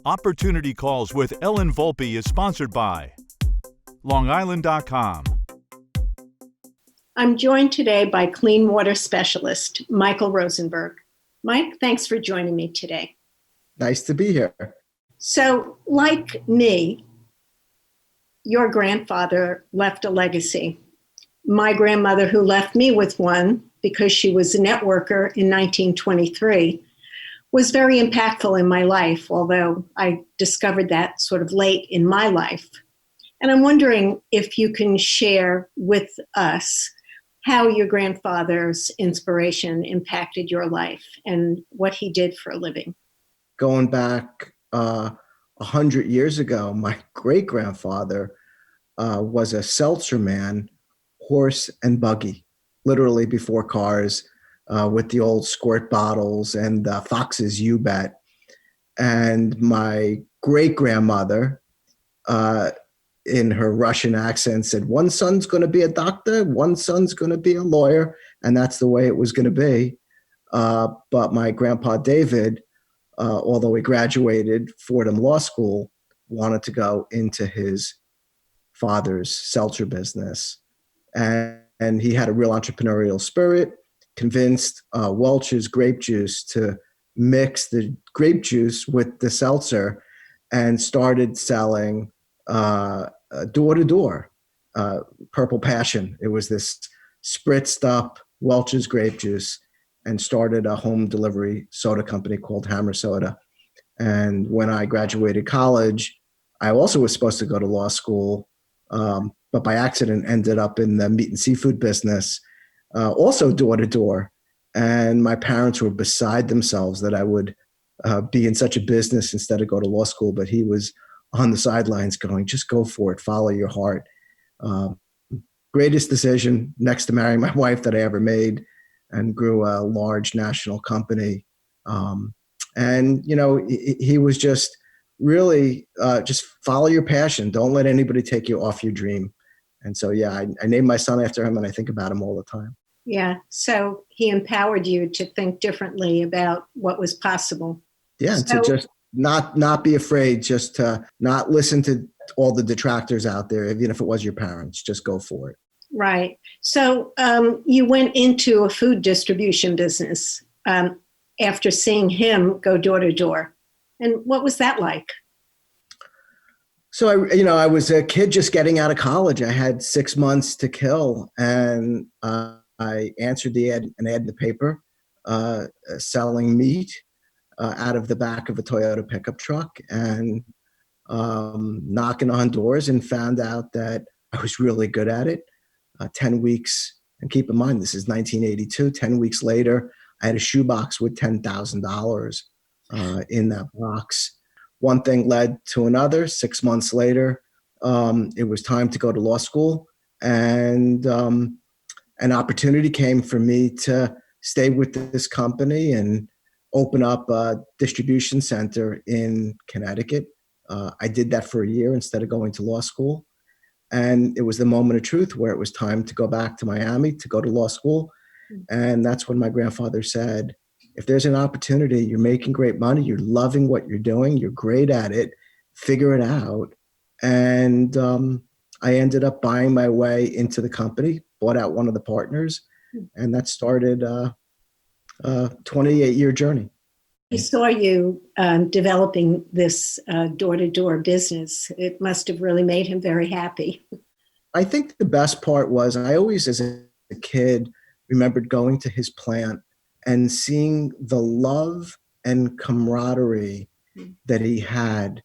Opportunity Calls with Ellen Volpe is sponsored by LongIsland.com. I'm joined today by clean water specialist Michael Rosenberg. Mike, thanks for joining me today. Nice to be here. So, like me, your grandfather left a legacy. My grandmother, who left me with one because she was a networker in 1923, was very impactful in my life, although I discovered that sort of late in my life. And I'm wondering if you can share with us how your grandfather's inspiration impacted your life and what he did for a living. Going back 100 years ago, my great-grandfather was a seltzer man, horse and buggy, literally before cars, with the old squirt bottles and Fox's You Bet. And my great-grandmother, in her Russian accent, said, one son's going to be a doctor, one son's going to be a lawyer, and that's the way it was going to be. But my grandpa David, although he graduated Fordham Law School, wanted to go into his father's seltzer business. And he had a real entrepreneurial spirit, convinced Welch's grape juice to mix the grape juice with the seltzer and started selling door-to-door, Purple Passion. It was this spritzed up Welch's grape juice, and started a home delivery soda company called Hammer Soda. And when I graduated college, I also was supposed to go to law school, but by accident ended up in the meat and seafood business, also door-to-door. And my parents were beside themselves that I would be in such a business instead of go to law school. But he was on the sidelines going, just go for it, follow your heart. Greatest decision next to marrying my wife that I ever made, and grew a large national company. And, you know, he was just really just follow your passion. Don't let anybody take you off your dream. And so, yeah, I named my son after him, and I think about him all the time. Yeah. So he empowered you to think differently about what was possible. Yeah. So, to just not be afraid, just to not listen to all the detractors out there, even if it was your parents, just go for it. Right. So you went into a food distribution business after seeing him go door to door. And what was that like? So, I was a kid just getting out of college. I had 6 months to kill, and I answered an ad in the paper selling meat out of the back of a Toyota pickup truck, and knocking on doors, and found out that I was really good at it. 10 weeks, and keep in mind, this is 1982, 10 weeks later, I had a shoebox with $10,000 in that box. One thing led to another. 6 months later, it was time to go to law school, and an opportunity came for me to stay with this company and open up a distribution center in Connecticut. I did that for a year instead of going to law school. And it was the moment of truth where it was time to go back to Miami to go to law school. And that's when my grandfather said, if there's an opportunity, you're making great money, you're loving what you're doing, you're great at it, figure it out. And I ended up buying my way into the company, bought out one of the partners, and that started a 28-year journey. I saw you developing this door-to-door business. It must have really made him very happy. I think the best part was I always, as a kid, remembered going to his plant and seeing the love and camaraderie that he had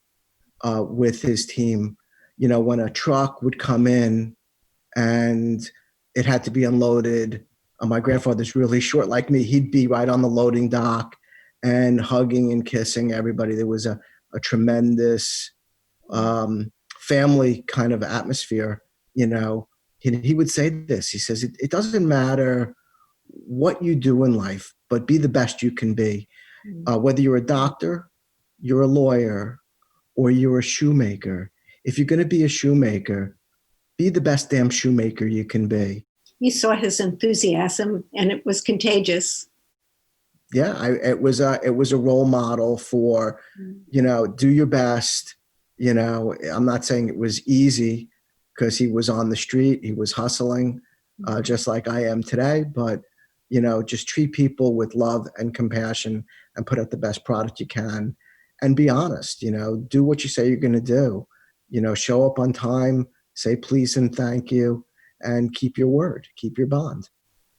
with his team. You know, when a truck would come in and it had to be unloaded, my grandfather's really short like me, he'd be right on the loading dock and hugging and kissing everybody. There was a tremendous family kind of atmosphere. You know, he would say this, he says, it doesn't matter what you do in life, but be the best you can be. Whether you're a doctor, you're a lawyer, or you're a shoemaker. If you're going to be a shoemaker, be the best damn shoemaker you can be. You saw his enthusiasm, and it was contagious. yeah, it was a role model for, do your best. I'm not saying it was easy because he was on the street, he was hustling, just like I am today. But just treat people with love and compassion and put out the best product you can, and be honest. Do what you say you're going to do. Show up on time, say please and thank you, and keep your word, keep your bond.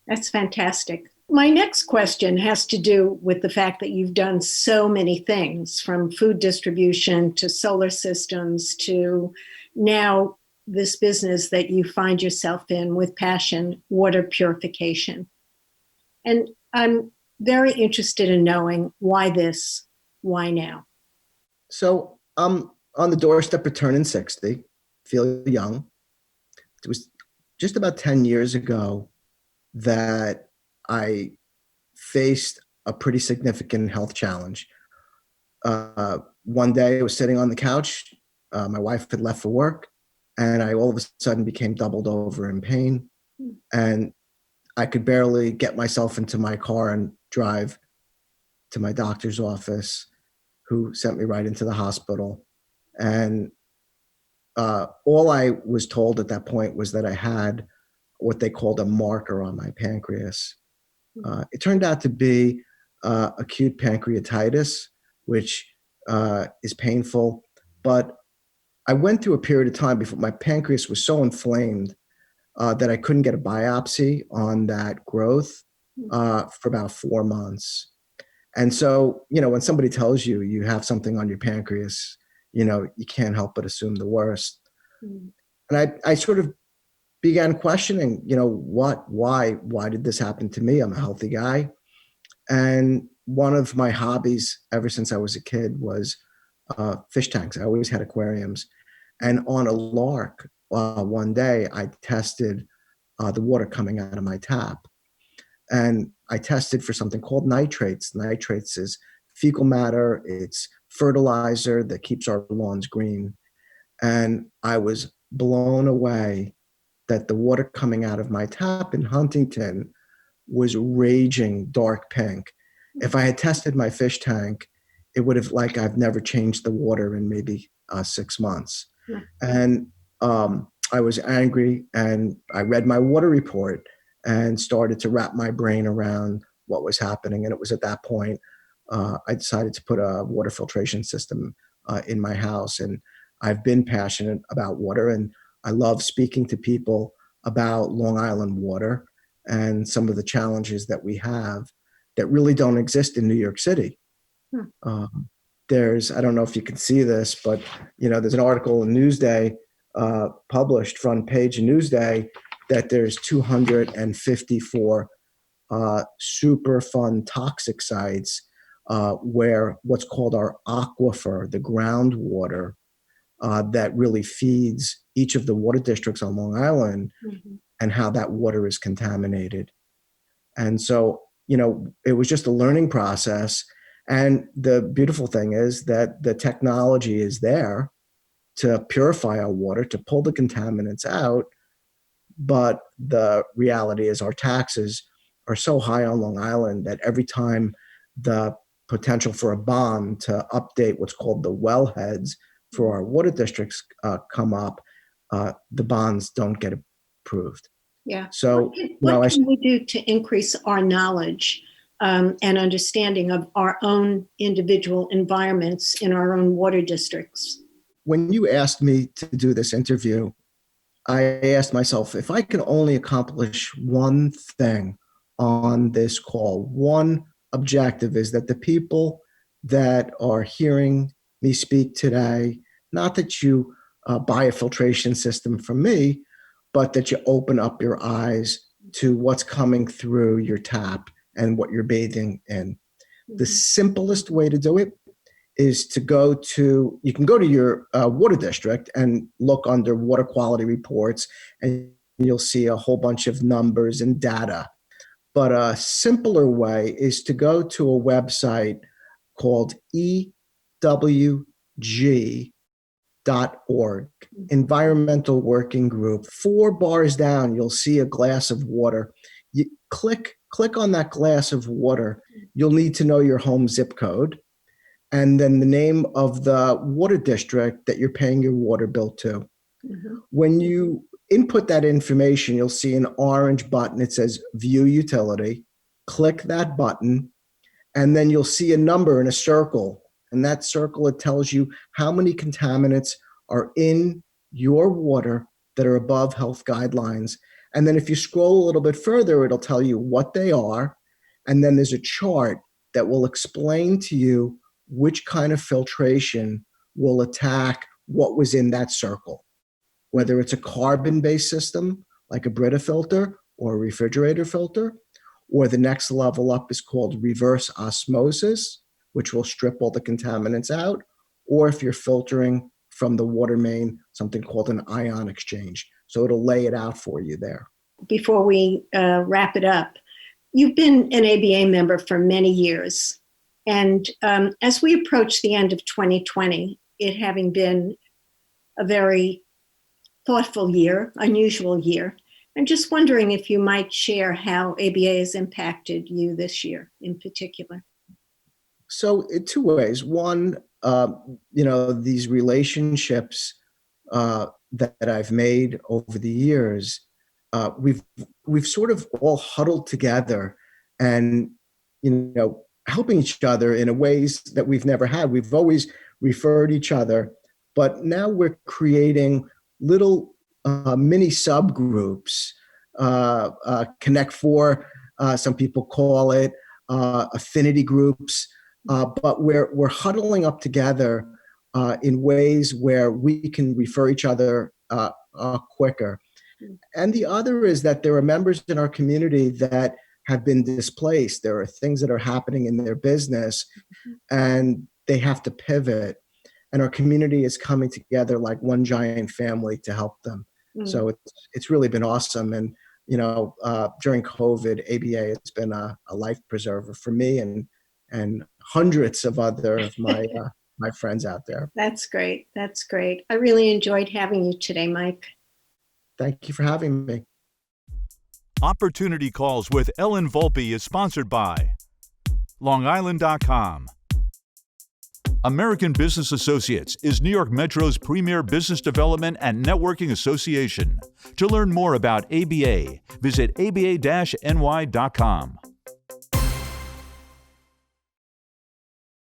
That's fantastic. My next question has to do with the fact that you've done so many things, from food distribution to solar systems to now this business that you find yourself in with passion, water purification. And I'm very interested in knowing why this, why now? So I'm on the doorstep of turning 60, feel young. It was just about 10 years ago that I faced a pretty significant health challenge. One day I was sitting on the couch. My wife had left for work, and I all of a sudden became doubled over in pain. And I could barely get myself into my car and drive to my doctor's office, who sent me right into the hospital. And all I was told at that point was that I had what they called a marker on my pancreas. It turned out to be acute pancreatitis, which is painful. But I went through a period of time before my pancreas was so inflamed that I couldn't get a biopsy on that growth for about 4 months. And so, when somebody tells you you have something on your pancreas, you can't help but assume the worst. And I sort of began questioning, why did this happen to me? I'm a healthy guy. And one of my hobbies ever since I was a kid was fish tanks. I always had aquariums. And on a lark, one day I tested the water coming out of my tap. And I tested for something called nitrates. Nitrates is fecal matter. It's fertilizer that keeps our lawns green. And I was blown away that the water coming out of my tap in Huntington was raging dark pink. If I had tested my fish tank, it would have I've never changed the water in maybe 6 months. And I was angry, and I read my water report and started to wrap my brain around what was happening. And it was at that point I decided to put a water filtration system in my house. And I've been passionate about water, and I love speaking to people about Long Island water and some of the challenges that we have that really don't exist in New York City. I don't know if you can see this, but there's an article in Newsday, published front page in Newsday, that there's 254 Superfund toxic sites where what's called our aquifer, the groundwater that really feeds each of the water districts on Long Island, and how that water is contaminated. And so, it was just a learning process. And the beautiful thing is that the technology is there to purify our water, to pull the contaminants out. But the reality is our taxes are so high on Long Island that every time the potential for a bond to update what's called the wellheads for our water districts come up, the bonds don't get approved. Yeah. So what can we do to increase our knowledge and understanding of our own individual environments in our own water districts? When you asked me to do this interview, I asked myself, if I could only accomplish one thing on this call, one objective is that the people that are hearing me speak today, not that you buy a filtration system from me, but that you open up your eyes to what's coming through your tap and what you're bathing in. The simplest way to do it is to you can go to your water district and look under water quality reports, and you'll see a whole bunch of numbers and data. But a simpler way is to go to a website called EWG.org, Environmental Working Group. 4 bars down, you'll see a glass of water. You click click on that glass of water. You'll need to know your home zip code and then the name of the water district that you're paying your water bill to. Mm-hmm. When you input that information, you'll see an orange button. It says View Utility. Click that button, and then you'll see a number in a circle. And that circle, it tells you how many contaminants are in your water that are above health guidelines. And then if you scroll a little bit further, it'll tell you what they are. And then there's a chart that will explain to you which kind of filtration will attack what was in that circle, whether it's a carbon-based system like a Brita filter or a refrigerator filter, or the next level up is called reverse osmosis, which will strip all the contaminants out, or if you're filtering from the water main, something called an ion exchange. So it'll lay it out for you there. Before we wrap it up, you've been an ABA member for many years. And as we approach the end of 2020, it having been a very thoughtful year, unusual year, I'm just wondering if you might share how ABA has impacted you this year in particular. So in two ways. One, these relationships that I've made over the years, we've sort of all huddled together and, helping each other in ways that we've never had. We've always referred each other, but now we're creating little mini subgroups, Connect Four, some people call it, affinity groups, but we're huddling up together in ways where we can refer each other quicker. And the other is that there are members in our community that have been displaced. There are things that are happening in their business and they have to pivot. And our community is coming together like one giant family to help them. So it's really been awesome. And, during COVID, ABA has been a life preserver for me and hundreds of other of my friends out there. That's great. That's great. I really enjoyed having you today, Mike. Thank you for having me. Opportunity Calls with Ellen Volpe is sponsored by LongIsland.com. American Business Associates is New York Metro's premier business development and networking association. To learn more about ABA, visit aba-ny.com.